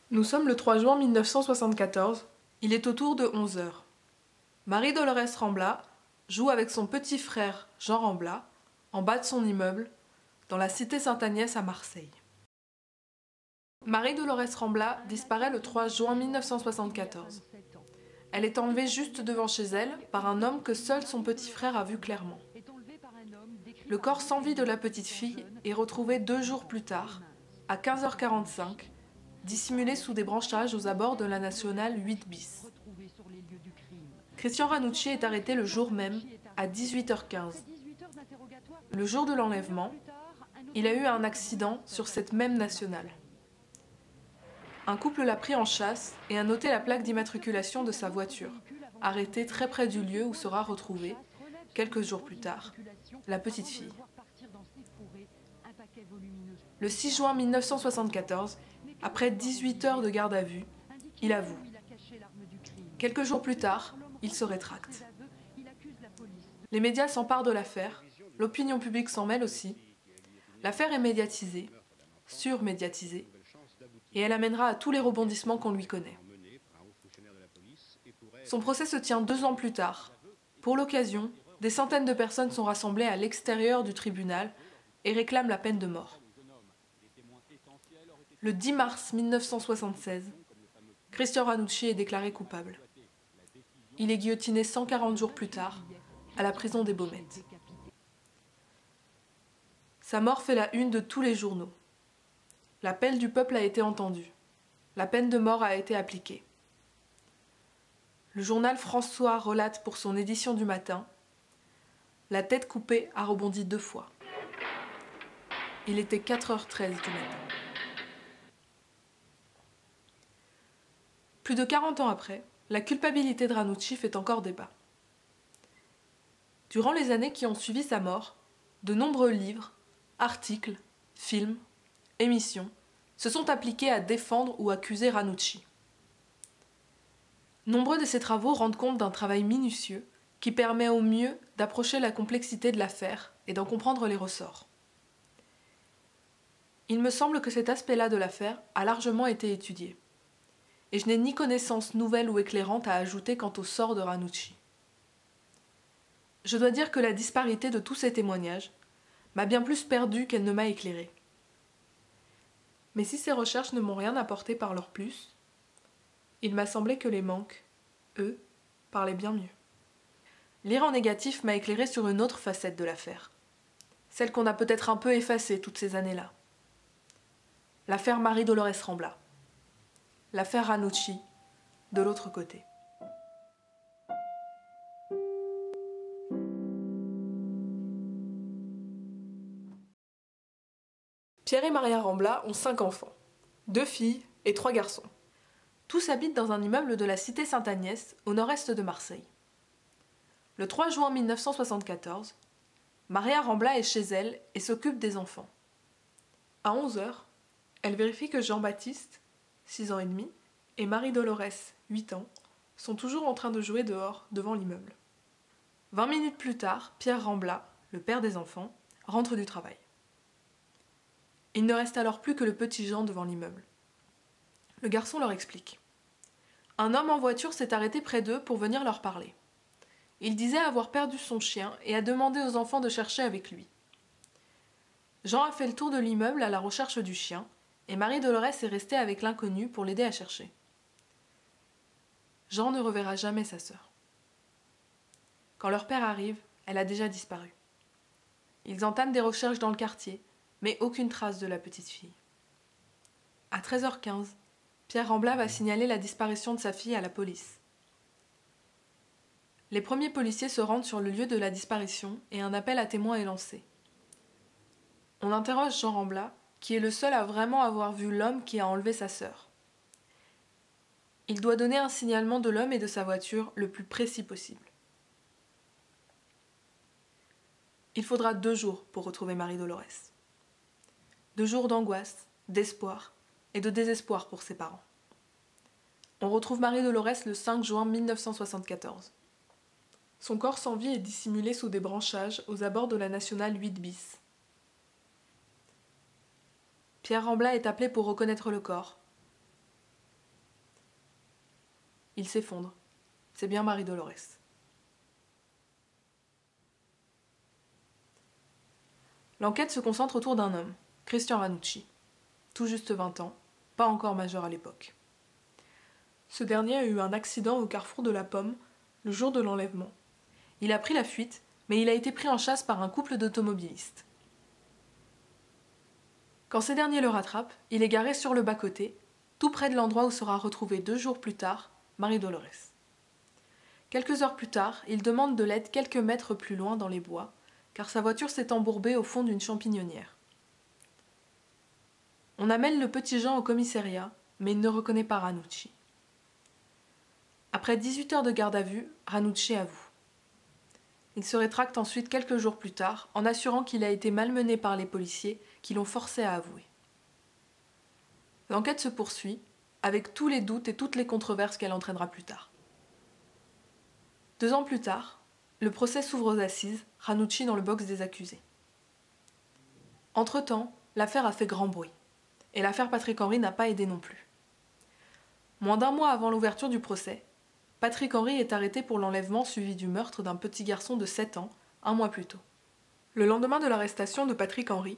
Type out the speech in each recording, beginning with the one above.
Nous sommes le 3 juin 1974, il est autour de 11 heures. Marie-Dolorès Rambla joue avec son petit frère Jean Rambla en bas de son immeuble dans la cité Sainte-Agnès à Marseille. Marie-Dolorès Rambla disparaît le 3 juin 1974. Elle est enlevée juste devant chez elle par un homme que seul son petit frère a vu clairement. Le corps sans vie de la petite fille est retrouvé 2 jours plus tard, à 15h45, dissimulé sous des branchages aux abords de la nationale 8 bis. Christian Ranucci est arrêté le jour même, à 18h15. Le jour de l'enlèvement, il a eu un accident sur cette même nationale. Un couple l'a pris en chasse et a noté la plaque d'immatriculation de sa voiture, arrêtée très près du lieu où sera retrouvée, quelques jours plus tard, la petite fille. Le 6 juin 1974, après 18 heures de garde à vue, il avoue. Quelques jours plus tard, il se rétracte. Les médias s'emparent de l'affaire, l'opinion publique s'en mêle aussi. L'affaire est médiatisée, surmédiatisée, et elle amènera à tous les rebondissements qu'on lui connaît. Son procès se tient 2 ans plus tard. Pour l'occasion, des centaines de personnes sont rassemblées à l'extérieur du tribunal et réclament la peine de mort. Le 10 mars 1976, Christian Ranucci est déclaré coupable. Il est guillotiné 140 jours plus tard, à la prison des Baumettes. Sa mort fait la une de tous les journaux. L'appel du peuple a été entendu. La peine de mort a été appliquée. Le journal François relate pour son édition du matin « La tête coupée a rebondi 2 fois ». Il était 4h13 du matin. Plus de 40 ans après, la culpabilité de Ranucci fait encore débat. Durant les années qui ont suivi sa mort, de nombreux livres, articles, films, émissions se sont appliqués à défendre ou accuser Ranucci. Nombreux de ces travaux rendent compte d'un travail minutieux qui permet au mieux d'approcher la complexité de l'affaire et d'en comprendre les ressorts. Il me semble que cet aspect-là de l'affaire a largement été étudié. Et je n'ai ni connaissance nouvelle ou éclairante à ajouter quant au sort de Ranucci. Je dois dire que la disparité de tous ces témoignages m'a bien plus perdu qu'elle ne m'a éclairé. Mais si ces recherches ne m'ont rien apporté par leur plus, il m'a semblé que les manques, eux, parlaient bien mieux. Lire en négatif m'a éclairé sur une autre facette de l'affaire, celle qu'on a peut-être un peu effacée toutes ces années-là. L'affaire Marie-Dolorès Rambla. L'affaire Ranucci, de l'autre côté. Pierre et Maria Rambla ont 5 enfants, 2 filles et 3 garçons. Tous habitent dans un immeuble de la cité Sainte-Agnès, au nord-est de Marseille. Le 3 juin 1974, Maria Rambla est chez elle et s'occupe des enfants. À 11h, elle vérifie que Jean-Baptiste, 6 ans et demi, et Marie-Dolorès, 8 ans, sont toujours en train de jouer dehors, devant l'immeuble. 20 minutes plus tard, Pierre Rambla, le père des enfants, rentre du travail. Il ne reste alors plus que le petit Jean devant l'immeuble. Le garçon leur explique. Un homme en voiture s'est arrêté près d'eux pour venir leur parler. Il disait avoir perdu son chien et a demandé aux enfants de chercher avec lui. Jean a fait le tour de l'immeuble à la recherche du chien, et Marie-Dolorès est restée avec l'inconnu pour l'aider à chercher. Jean ne reverra jamais sa sœur. Quand leur père arrive, elle a déjà disparu. Ils entament des recherches dans le quartier, mais aucune trace de la petite fille. À 13h15, Pierre Rambla va signaler la disparition de sa fille à la police. Les premiers policiers se rendent sur le lieu de la disparition et un appel à témoins est lancé. On interroge Jean Rambla, qui est le seul à vraiment avoir vu l'homme qui a enlevé sa sœur. Il doit donner un signalement de l'homme et de sa voiture le plus précis possible. Il faudra 2 jours pour retrouver Marie-Dolorès. 2 jours d'angoisse, d'espoir et de désespoir pour ses parents. On retrouve Marie-Dolorès le 5 juin 1974. Son corps sans vie est dissimulé sous des branchages aux abords de la nationale 8 bis. Pierre Rambla est appelé pour reconnaître le corps. il s'effondre. C'est bien Marie-Dolores. L'enquête se concentre autour d'un homme, Christian Ranucci. Tout juste 20 ans, pas encore majeur à l'époque. Ce dernier a eu un accident au carrefour de la Pomme le jour de l'enlèvement. Il a pris la fuite, mais il a été pris en chasse par un couple d'automobilistes. Quand ces derniers le rattrapent, il est garé sur le bas-côté, tout près de l'endroit où sera retrouvée 2 jours plus tard Marie-Dolores. Quelques heures plus tard, il demande de l'aide quelques mètres plus loin dans les bois, car sa voiture s'est embourbée au fond d'une champignonnière. On amène le petit Jean au commissariat, mais il ne reconnaît pas Ranucci. Après 18 heures de garde à vue, Ranucci avoue. Il se rétracte ensuite quelques jours plus tard, en assurant qu'il a été malmené par les policiers qui l'ont forcé à avouer. L'enquête se poursuit, avec tous les doutes et toutes les controverses qu'elle entraînera plus tard. 2 ans plus tard, le procès s'ouvre aux assises, Ranucci dans le box des accusés. Entre-temps, l'affaire a fait grand bruit, et l'affaire Patrick Henry n'a pas aidé non plus. Moins d'1 mois avant l'ouverture du procès, Patrick Henry est arrêté pour l'enlèvement suivi du meurtre d'un petit garçon de 7 ans, 1 mois plus tôt. Le lendemain de l'arrestation de Patrick Henry,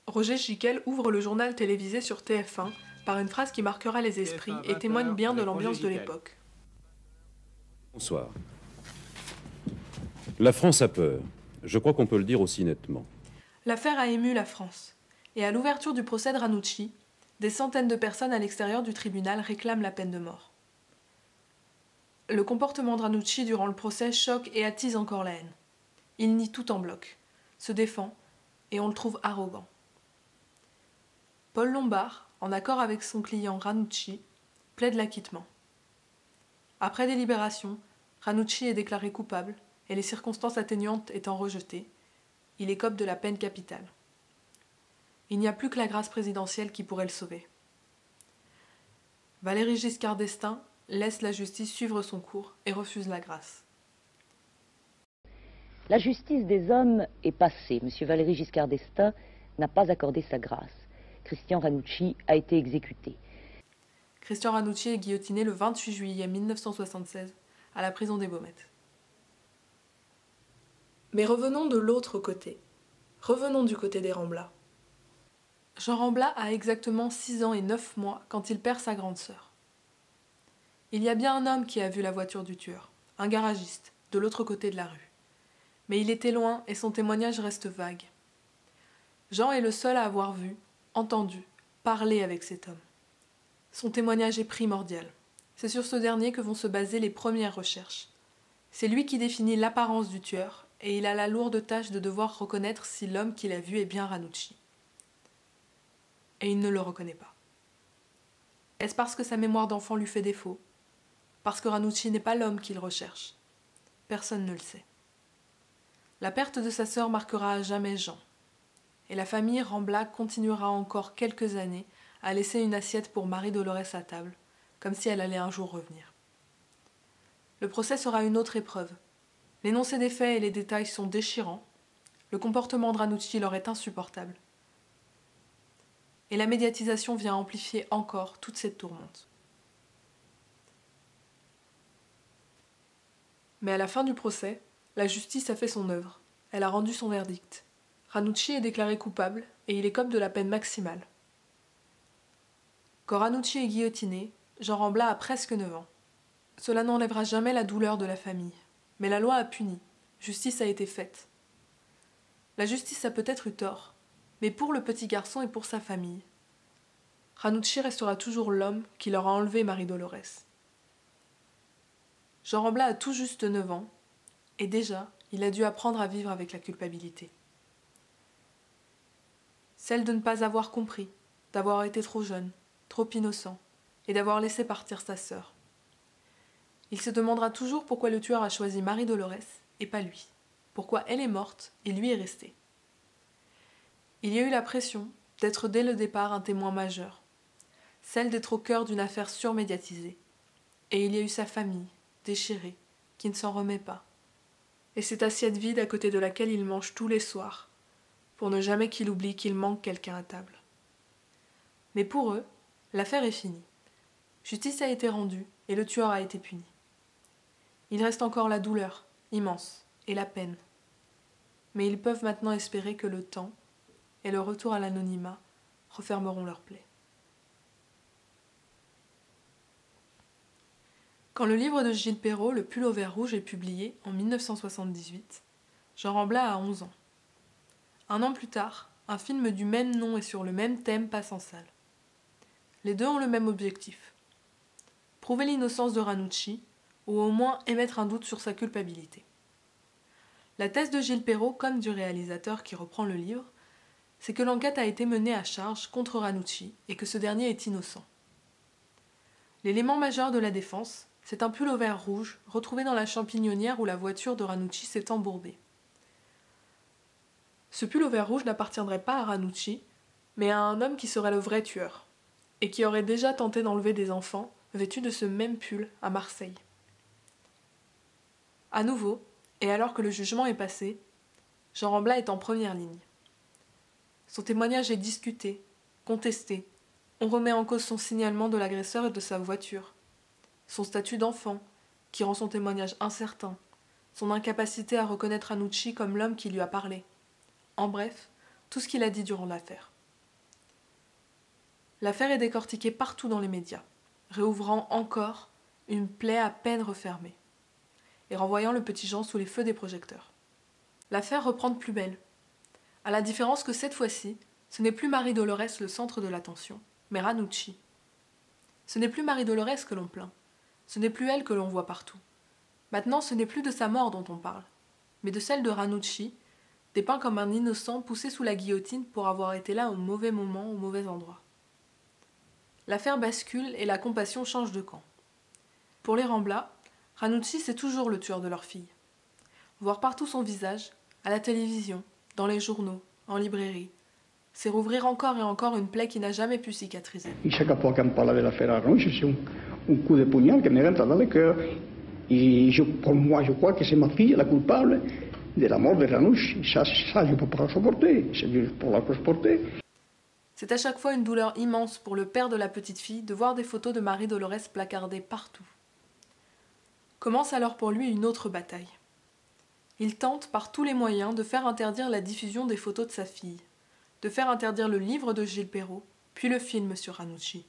Roger Giquel ouvre le journal télévisé sur TF1 par une phrase qui marquera les esprits et témoigne bien de l'ambiance de l'époque. Bonsoir. La France a peur. Je crois qu'on peut le dire aussi nettement. L'affaire a ému la France, et à l'ouverture du procès de Ranucci, des centaines de personnes à l'extérieur du tribunal réclament la peine de mort. Le comportement de Ranucci durant le procès choque et attise encore la haine. Il nie tout en bloc, se défend, et on le trouve arrogant. Paul Lombard, en accord avec son client Ranucci, plaide l'acquittement. Après délibération, Ranucci est déclaré coupable, et les circonstances atténuantes étant rejetées, il écope de la peine capitale. Il n'y a plus que la grâce présidentielle qui pourrait le sauver. Valéry Giscard d'Estaing laisse la justice suivre son cours et refuse la grâce. La justice des hommes est passée. M. Valéry Giscard d'Estaing n'a pas accordé sa grâce. Christian Ranucci a été exécuté. Christian Ranucci est guillotiné le 28 juillet 1976 à la prison des Baumettes. Mais revenons de l'autre côté. Revenons du côté des Rambla. Jean Rambla a exactement 6 ans et 9 mois quand il perd sa grande sœur. Il y a bien un homme qui a vu la voiture du tueur, un garagiste, de l'autre côté de la rue. Mais il était loin et son témoignage reste vague. Jean est le seul à avoir vu, entendu, parlé avec cet homme. Son témoignage est primordial. C'est sur ce dernier que vont se baser les premières recherches. C'est lui qui définit l'apparence du tueur et il a la lourde tâche de devoir reconnaître si l'homme qu'il a vu est bien Ranucci. Et il ne le reconnaît pas. Est-ce parce que sa mémoire d'enfant lui fait défaut? Parce que Ranucci n'est pas l'homme qu'il recherche? Personne ne le sait. La perte de sa sœur marquera à jamais Jean. Et la famille Rambla continuera encore quelques années à laisser une assiette pour Marie-Dolores à table, comme si elle allait un jour revenir. Le procès sera une autre épreuve. L'énoncé des faits et les détails sont déchirants. Le comportement de Ranucci leur est insupportable. Et la médiatisation vient amplifier encore toute cette tourmente. Mais à la fin du procès, la justice a fait son œuvre. Elle a rendu son verdict. Ranucci est déclaré coupable et il écope de la peine maximale. Quand Ranucci est guillotiné, Jean Rambla a presque 9 ans. Cela n'enlèvera jamais la douleur de la famille. Mais la loi a puni. Justice a été faite. La justice a peut-être eu tort, mais pour le petit garçon et pour sa famille, Ranucci restera toujours l'homme qui leur a enlevé Marie-Dolores. Jean Rambla a tout juste 9 ans, et déjà, il a dû apprendre à vivre avec la culpabilité. Celle de ne pas avoir compris, d'avoir été trop jeune, trop innocent, et d'avoir laissé partir sa sœur. Il se demandera toujours pourquoi le tueur a choisi Marie-Dolores et pas lui. Pourquoi elle est morte et lui est resté. Il y a eu la pression d'être dès le départ un témoin majeur, celle d'être au cœur d'une affaire surmédiatisée. Et il y a eu sa famille, déchirée, qui ne s'en remet pas. Et cette assiette vide à côté de laquelle il mange tous les soirs, pour ne jamais qu'il oublie qu'il manque quelqu'un à table. Mais pour eux, l'affaire est finie. Justice a été rendue et le tueur a été puni. Il reste encore la douleur, immense, et la peine. Mais ils peuvent maintenant espérer que le temps et le retour à l'anonymat refermeront leurs plaies. Quand le livre de Gilles Perrault, Le pull au vert rouge, est publié en 1978, Jean Rambla a 11 ans. Un an plus tard, un film du même nom et sur le même thème passe en salle. Les deux ont le même objectif: prouver l'innocence de Ranucci, ou au moins émettre un doute sur sa culpabilité. La thèse de Gilles Perrault, comme du réalisateur qui reprend le livre, c'est que l'enquête a été menée à charge contre Ranucci et que ce dernier est innocent. L'élément majeur de la défense, c'est un pull au vert rouge retrouvé dans la champignonnière où la voiture de Ranucci s'est embourbée. Ce pull au vert rouge n'appartiendrait pas à Ranucci, mais à un homme qui serait le vrai tueur, et qui aurait déjà tenté d'enlever des enfants vêtus de ce même pull à Marseille. À nouveau, et alors que le jugement est passé, Jean Rambla est en première ligne. Son témoignage est discuté, contesté. On remet en cause son signalement de l'agresseur et de sa voiture, son statut d'enfant, qui rend son témoignage incertain, son incapacité à reconnaître Ranucci comme l'homme qui lui a parlé. En bref, tout ce qu'il a dit durant l'affaire. L'affaire est décortiquée partout dans les médias, réouvrant encore une plaie à peine refermée, et renvoyant le petit Jean sous les feux des projecteurs. L'affaire reprend de plus belle, à la différence que cette fois-ci, ce n'est plus Marie-Dolorès le centre de l'attention, mais Ranucci. Ce n'est plus Marie-Dolorès que l'on plaint, ce n'est plus elle que l'on voit partout. Maintenant, ce n'est plus de sa mort dont on parle, mais de celle de Ranucci, dépeint comme un innocent poussé sous la guillotine pour avoir été là au mauvais moment, au mauvais endroit. L'affaire bascule et la compassion change de camp. Pour les Rambla, Ranucci c'est toujours le tueur de leur fille. Voir partout son visage, à la télévision, dans les journaux, en librairie, c'est rouvrir encore et encore une plaie qui n'a jamais pu cicatriser. Et chaque fois qu'on parle de l'affaire Ranucci, c'est un coup de poignard qui me rentre dans le cœur. Et pour moi, je crois que c'est ma fille la coupable de la mort de Ranucci. Ça, je ne peux pas le supporter. C'est dur pour la supporter. C'est à chaque fois une douleur immense pour le père de la petite fille de voir des photos de Marie-Dolorès placardées partout. Commence alors pour lui une autre bataille. Il tente par tous les moyens de faire interdire la diffusion des photos de sa fille, de faire interdire le livre de Gilles Perrault, puis le film sur Ranucci.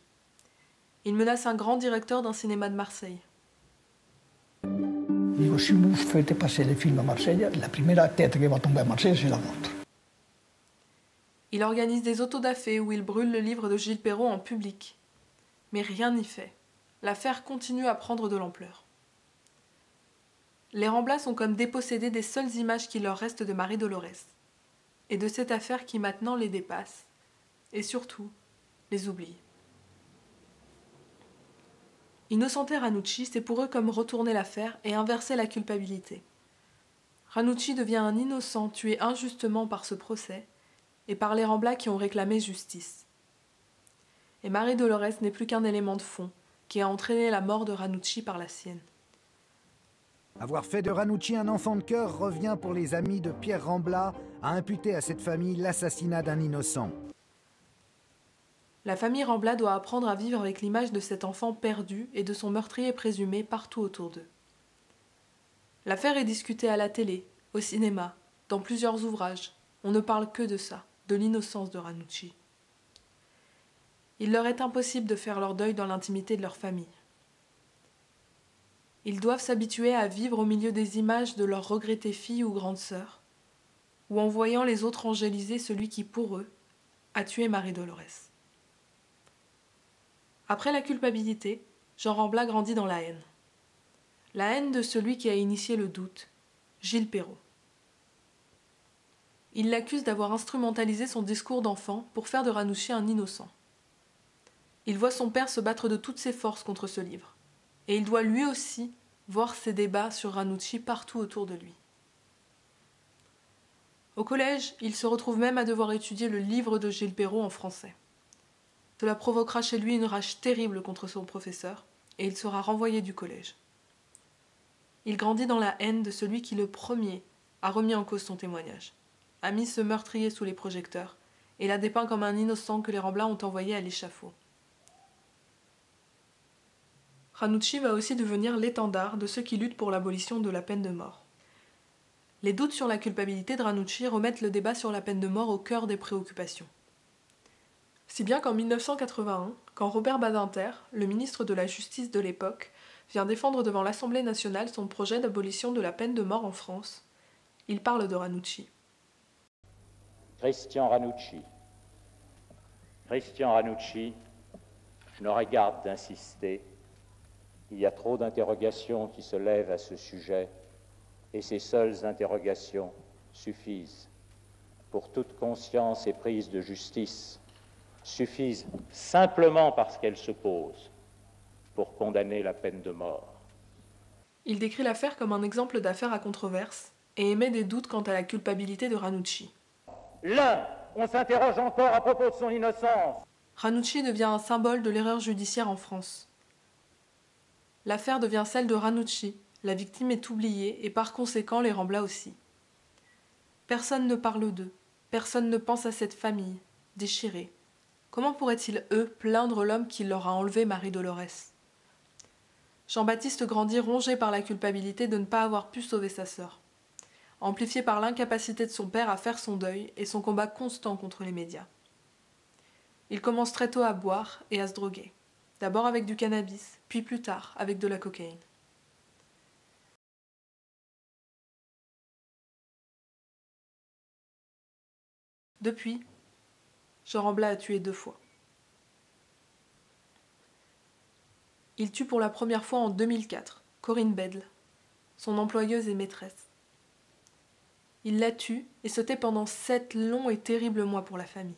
Il menace un grand directeur d'un cinéma de Marseille. Digo, si vous faites passer le film à Marseille, la première tête qui va tomber à Marseille, c'est la vôtre. Il organise des autodafés où il brûle le livre de Gilles Perrault en public. Mais rien n'y fait. L'affaire continue à prendre de l'ampleur. Les Rambla sont comme dépossédés des seules images qui leur restent de Marie-Dolorès, et de cette affaire qui maintenant les dépasse, et surtout, les oublie. Innocenter Ranucci, c'est pour eux comme retourner l'affaire et inverser la culpabilité. Ranucci devient un innocent tué injustement par ce procès, et par les Rambla qui ont réclamé justice. Et Marie-Dolorès n'est plus qu'un élément de fond, qui a entraîné la mort de Ranucci par la sienne. Avoir fait de Ranucci un enfant de cœur revient pour les amis de Pierre Rambla à imputer à cette famille l'assassinat d'un innocent. La famille Rambla doit apprendre à vivre avec l'image de cet enfant perdu et de son meurtrier présumé partout autour d'eux. L'affaire est discutée à la télé, au cinéma, dans plusieurs ouvrages. On ne parle que de ça, de l'innocence de Ranucci. Il leur est impossible de faire leur deuil dans l'intimité de leur famille. Ils doivent s'habituer à vivre au milieu des images de leur regrettée fille ou grande sœur, ou en voyant les autres angéliser celui qui, pour eux, a tué Marie-Dolorès. Après la culpabilité, Jean Rambla grandit dans la haine. La haine de celui qui a initié le doute, Gilles Perrault. Il l'accuse d'avoir instrumentalisé son discours d'enfant pour faire de Ranucci un innocent. Il voit son père se battre de toutes ses forces contre ce livre, et il doit lui aussi voir ces débats sur Ranucci partout autour de lui. Au collège, il se retrouve même à devoir étudier le livre de Gilles Perrault en français. Cela provoquera chez lui une rage terrible contre son professeur, et il sera renvoyé du collège. Il grandit dans la haine de celui qui, le premier, a remis en cause son témoignage, a mis ce meurtrier sous les projecteurs, et l'a dépeint comme un innocent que les Rambla ont envoyé à l'échafaud. Ranucci va aussi devenir l'étendard de ceux qui luttent pour l'abolition de la peine de mort. Les doutes sur la culpabilité de Ranucci remettent le débat sur la peine de mort au cœur des préoccupations. Si bien qu'en 1981, quand Robert Badinter, le ministre de la Justice de l'époque, vient défendre devant l'Assemblée nationale son projet d'abolition de la peine de mort en France, il parle de Ranucci. Christian Ranucci. Christian Ranucci, je n'aurais garde d'insister. Il y a trop d'interrogations qui se lèvent à ce sujet, et ces seules interrogations suffisent pour toute conscience et prise de justice, suffisent simplement parce qu'elles se posent pour condamner la peine de mort. Il décrit l'affaire comme un exemple d'affaire à controverse et émet des doutes quant à la culpabilité de Ranucci. L'un, on s'interroge encore à propos de son innocence. Ranucci devient un symbole de l'erreur judiciaire en France. L'affaire devient celle de Ranucci, la victime est oubliée et par conséquent les Rambla aussi. Personne ne parle d'eux, personne ne pense à cette famille, déchirée. Comment pourraient-ils, eux, plaindre l'homme qui leur a enlevé Marie-Dolores ? Jean-Baptiste grandit rongé par la culpabilité de ne pas avoir pu sauver sa sœur, amplifié par l'incapacité de son père à faire son deuil et son combat constant contre les médias. Il commence très tôt à boire et à se droguer, d'abord avec du cannabis, puis plus tard avec de la cocaïne. Depuis, Jean Rambla a tué 2 fois. Il tue pour la première fois en 2004 Corinne Bedle, son employeuse et maîtresse. Il la tue et se tait pendant 7 longs et terribles mois pour la famille.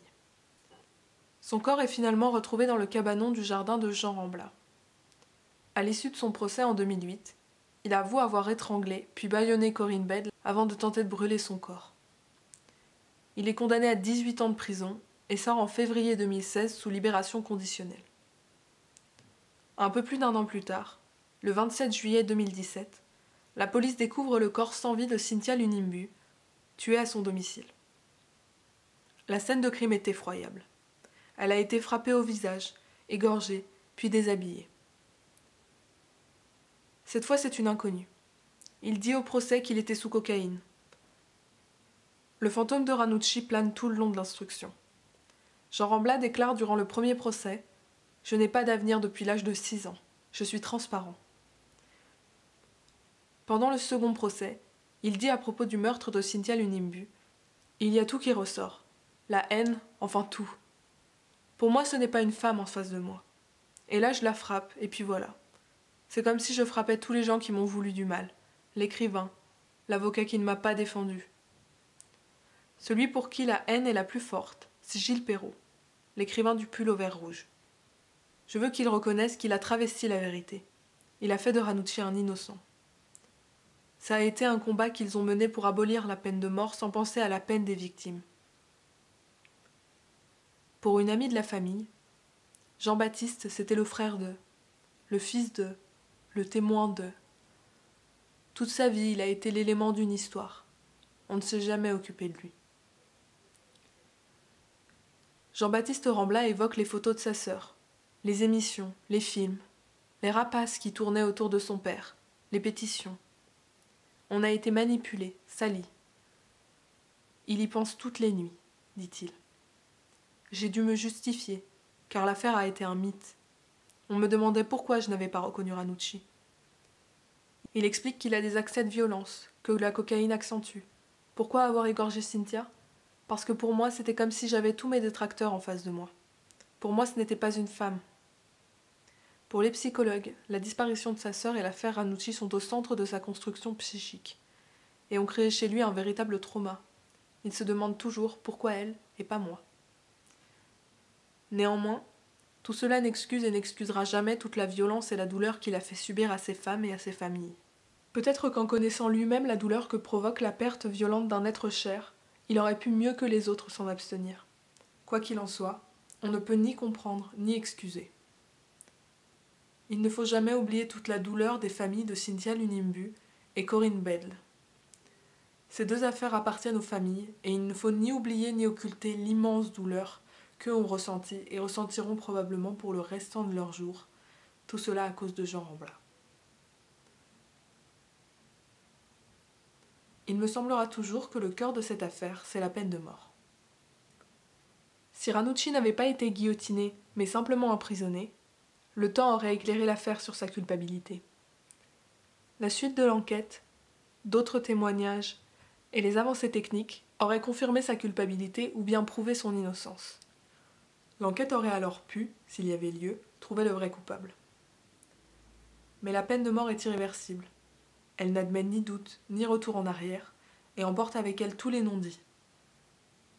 Son corps est finalement retrouvé dans le cabanon du jardin de Jean Rambla. À l'issue de son procès en 2008, il avoue avoir étranglé puis bâillonné Corinne Bedle avant de tenter de brûler son corps. Il est condamné à 18 ans de prison et sort en février 2016 sous libération conditionnelle. Un peu plus d'1 an plus tard, le 27 juillet 2017, la police découvre le corps sans vie de Cynthia Lunimbu, tuée à son domicile. La scène de crime est effroyable. Elle a été frappée au visage, égorgée, puis déshabillée. Cette fois, c'est une inconnue. Il dit au procès qu'il était sous cocaïne. Le fantôme de Ranucci plane tout le long de l'instruction. Jean Rambla déclare durant le premier procès « Je n'ai pas d'avenir depuis l'âge de 6 ans. Je suis transparent. » Pendant le second procès, il dit à propos du meurtre de Cynthia Lunimbu « Il y a tout qui ressort. La haine, enfin tout. Pour moi, ce n'est pas une femme en face de moi. Et là, je la frappe, et puis voilà. C'est comme si je frappais tous les gens qui m'ont voulu du mal. L'écrivain, l'avocat qui ne m'a pas défendu. Celui pour qui la haine est la plus forte, c'est Gilles Perrault, l'écrivain du pull au vert rouge. Je veux qu'il reconnaisse qu'il a travesti la vérité. Il a fait de Ranucci un innocent. Ça a été un combat qu'ils ont mené pour abolir la peine de mort sans penser à la peine des victimes. Pour une amie de la famille, Jean-Baptiste, c'était le frère de, le fils de, le témoin de. Toute sa vie, il a été l'élément d'une histoire. On ne s'est jamais occupé de lui. Jean-Baptiste Rambla évoque les photos de sa sœur, les émissions, les films, les rapaces qui tournaient autour de son père, les pétitions. On a été manipulé, sali. Il y pense toutes les nuits, dit-il. J'ai dû me justifier, car l'affaire a été un mythe. On me demandait pourquoi je n'avais pas reconnu Ranucci. Il explique qu'il a des accès de violence, que la cocaïne accentue. Pourquoi avoir égorgé Cynthia ? Parce que pour moi, c'était comme si j'avais tous mes détracteurs en face de moi. Pour moi, ce n'était pas une femme. Pour les psychologues, la disparition de sa sœur et l'affaire Ranucci sont au centre de sa construction psychique et ont créé chez lui un véritable trauma. Il se demande toujours pourquoi elle et pas moi. Néanmoins, tout cela n'excuse et n'excusera jamais toute la violence et la douleur qu'il a fait subir à ses femmes et à ses familles. Peut-être qu'en connaissant lui-même la douleur que provoque la perte violente d'un être cher, il aurait pu mieux que les autres s'en abstenir. Quoi qu'il en soit, on ne peut ni comprendre ni excuser. Il ne faut jamais oublier toute la douleur des familles de Cynthia Lunimbu et Corinne Bedle. Ces 2 affaires appartiennent aux familles et il ne faut ni oublier ni occulter l'immense douleur qu'eux ont ressentie et ressentiront probablement pour le restant de leurs jours, Tout cela à cause de Jean Rambla. Il me semblera toujours que le cœur de cette affaire, c'est la peine de mort. Si Ranucci n'avait pas été guillotiné, mais simplement emprisonné, le temps aurait éclairé l'affaire sur sa culpabilité. La suite de l'enquête, d'autres témoignages et les avancées techniques auraient confirmé sa culpabilité ou bien prouvé son innocence. L'enquête aurait alors pu, s'il y avait lieu, trouver le vrai coupable. Mais la peine de mort est irréversible. Elle n'admet ni doute, ni retour en arrière, et emporte avec elle tous les non-dits.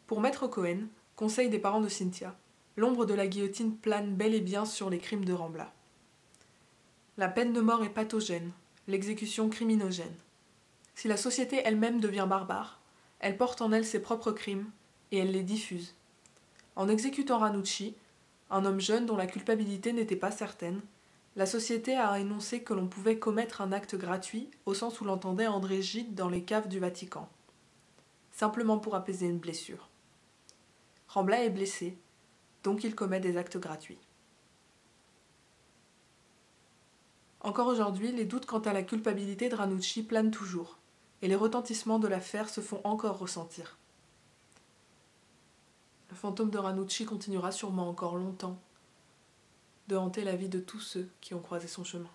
Pour Maître Cohen, conseil des parents de Cynthia, l'ombre de la guillotine plane bel et bien sur les crimes de Rambla. La peine de mort est pathogène, l'exécution criminogène. Si la société elle-même devient barbare, elle porte en elle ses propres crimes, et elle les diffuse. En exécutant Ranucci, un homme jeune dont la culpabilité n'était pas certaine, la société a énoncé que l'on pouvait commettre un acte gratuit au sens où l'entendait André Gide dans les caves du Vatican, simplement pour apaiser une blessure. Rambla est blessé, donc il commet des actes gratuits. Encore aujourd'hui, les doutes quant à la culpabilité de Ranucci planent toujours, et les retentissements de l'affaire se font encore ressentir. Le fantôme de Ranucci continuera sûrement encore longtemps de hanter la vie de tous ceux qui ont croisé son chemin.